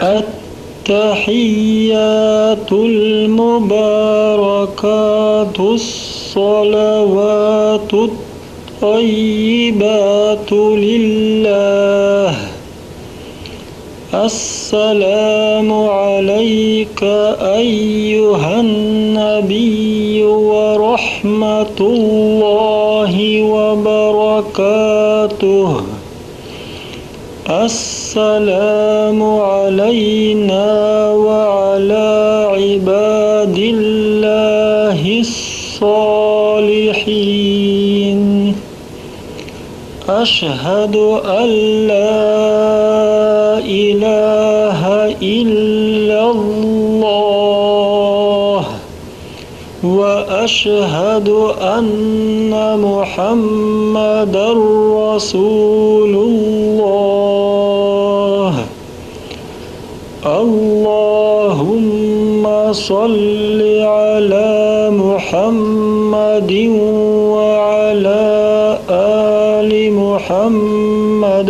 التحيات المباركات الصلوات الطيبات لله. السلام عليك أيها النبي ورحمة الله وبركاته. السلام علينا وعلى عباد الله الصالحين. أشهد أن لا إله إلا الله وأشهد أن محمدًا رسول الله. اللهم صل على محمد وعلى آل محمد